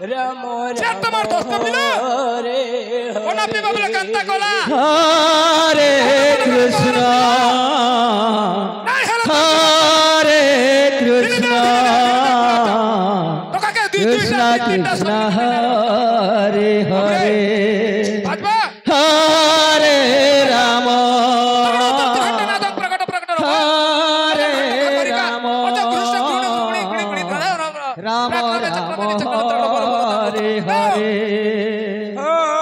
राम তোমার দোস্ত মিল কোনা পি বাবলা কান্তা কলা हरे कृष्ण हरे कृष्ण कृष्ण कृष्ण हरे हरे हरे राम हरे राम राम राम हरे हरे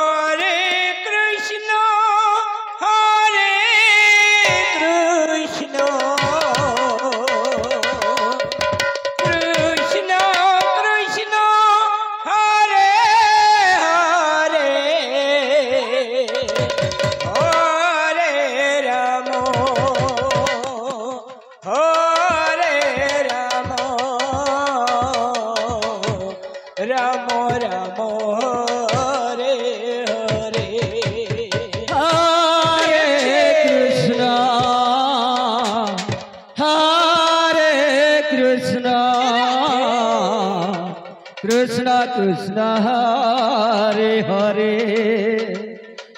हरे कृष्ण हरे कृष्ण कृष्ण कृष्ण हरे हरे हरे राम हरे राम राम राम हरे हरे हरे कृष्ण हरे कृष्ण कृष्ण कृष्ण हरे हरे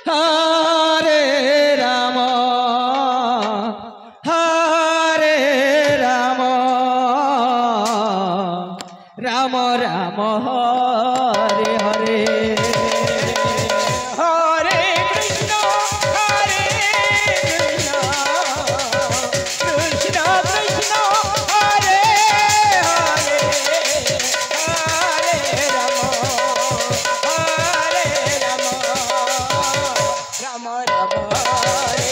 हरे राम हरे राम राम राम हरे हरे हरे कृष्ण हरे कृष्ण कृष्ण कृष्ण हरे हरे हरे राम राम राम हरे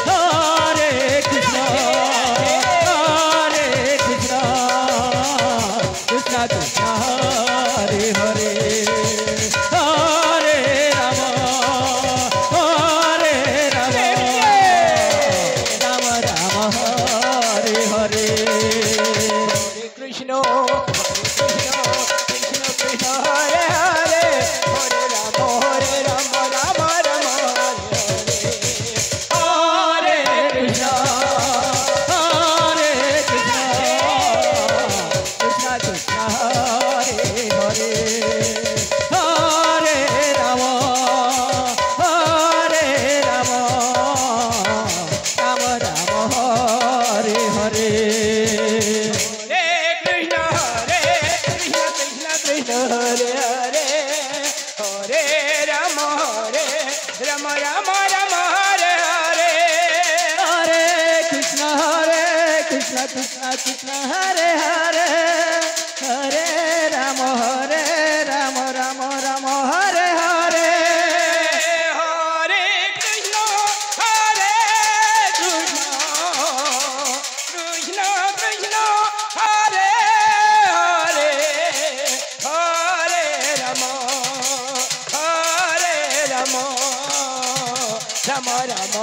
हरे कृष्ण हरे कृष्ण कृष्ण कृष्ण हरे हरे हरे राम राम राम हरे हरे हरे कृष्ण कृष्ण कृष्ण हरे हरे हरे राम राम राम हरे हरे कृष्ण कृष्ण कृष्ण हरे हरे हरे राम राम राम हरे हरे हरे कृष्ण कृष्ण कृष्ण हरे हरे हरे राम राम राम हरे हरे हरे कृष्ण कृष्ण कृष्ण हरे हरे हरे राम राम राम हरे हरे हरे कृष्ण कृष्ण कृष्ण हरे हरे हरे राम राम राम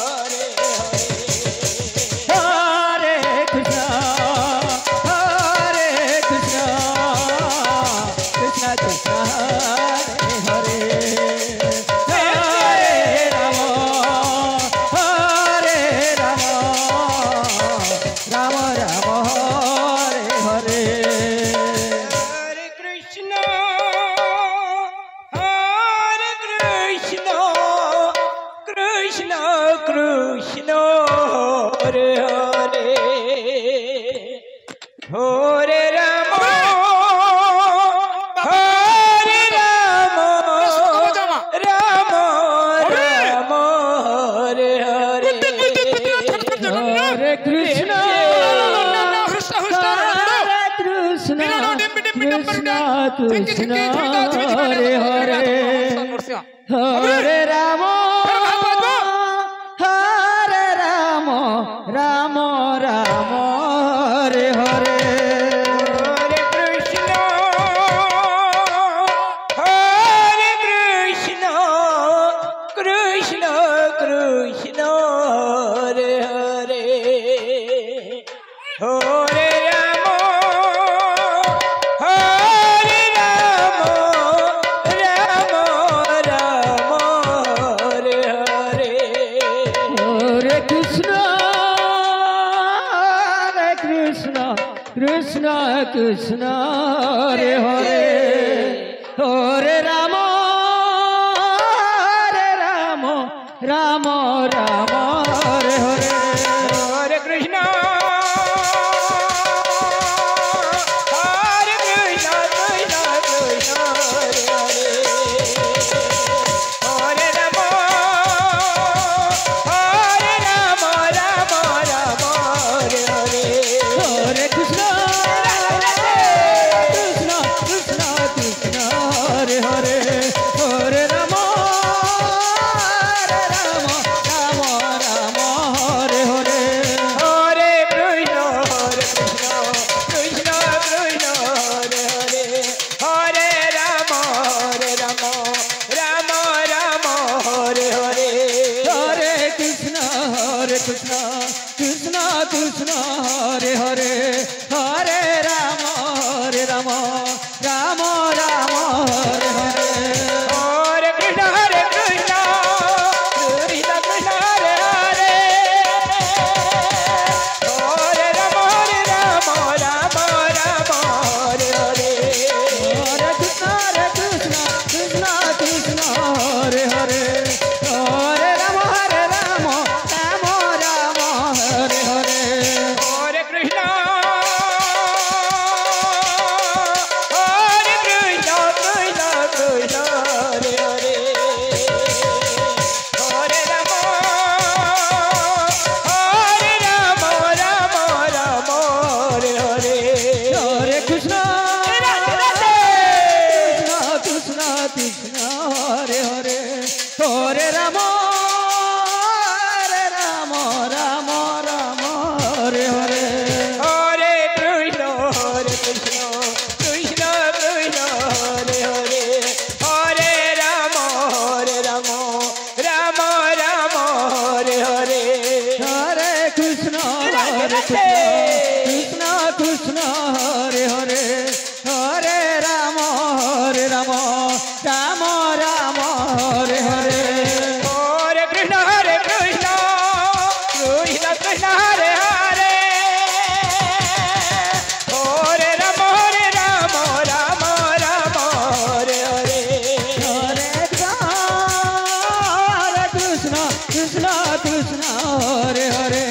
हरे हरे कृष्ण कृष्ण कृष्ण हरे हरे हरे राम राम राम हरे हरे हरे कृष्ण कृष्ण कृष्ण हरे हरे हरे राम राम राम हरे हरे हरे कृष्ण कृष्ण कृष्ण हरे हरे हरे राम राम राम हरे हरे हरे कृष्ण कृष्ण कृष्ण हरे हरे हरे राम राम राम हरे हरे हरे कृष्ण কৃষ্ণ কৃষ্ণ হরে হরে হরে রাম রাম রাম হরে হরে হরে কৃষ্ণ হরে Krishna Krishna Krishna Hare Hare Hare Ram Ram Ram Hare Hare Hare Krishna Krishna Krishna Krishna Hare Hare Hare Ram Krishna Krishna Krishna Hare Hare Hare Rama Rama Rama Hare Hare Hare Krishna Krishna Krishna Hare Hare Hare Rama Rama Rama Hare Hare Hare Krishna Krishna Krishna Krishna Hare Hare Hare Rama Hare Hare Hare Krishna Hare Krishna Krishna Krishna Hare Hare Hare Rama Rama Rama Hare Hare Hare Krishna Krishna Krishna Hare Hare Hare Rama Krishna Krishna Hare Hare Hare Rama Rama Rama Hare Hare Hare Krishna Krishna Krishna Hare Hare Hare Rama Rama Hare Hare Hare Krishna Krishna Krishna Hare Hare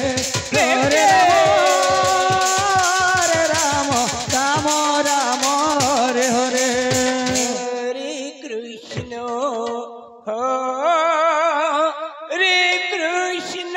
Hare Rama Rama Hare Hare Hare Krishna